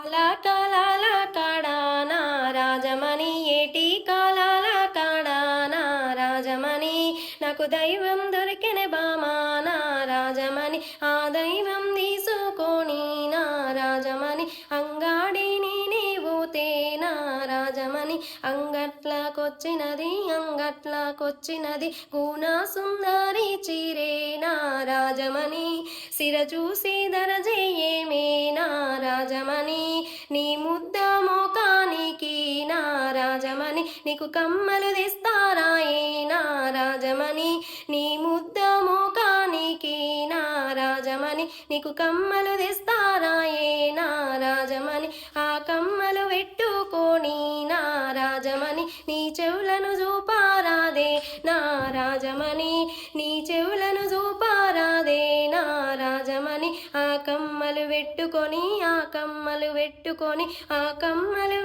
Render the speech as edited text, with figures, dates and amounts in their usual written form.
అలా కాలాల కాడానా రాజమణి ఏటి కాలాల కాడానా రాజమణి నాకు దైవం దొరికిన బామానా రాజమణి ఆ దైవం తీసుకొని నా రాజమణి అంగాడిని నీవు తేనా రాజమణి అంగట్లకొచ్చినది గుణ సుందరి చీరేనా రాజమణి సిర చూసి దరజేయేమేనా రాజమణి నీ ముద్ద మోకానికి నా రాజమణి నీకు కమ్మలు తెస్తారాయే నా రాజమణి నీ ముద్ద మోకానికి నా రాజమణి నీకు కమ్మలు తెస్తారాయే నా రాజమణి ఆ కమ్మలు పెట్టుకొని నా రాజమణి నీ చెవులను చూపారాదే నా రాజమణి నీ చెవులను చూపారాదే నా రాజమణి ఆ కమ్మలు పెట్టుకొని ఆ కమ్మలు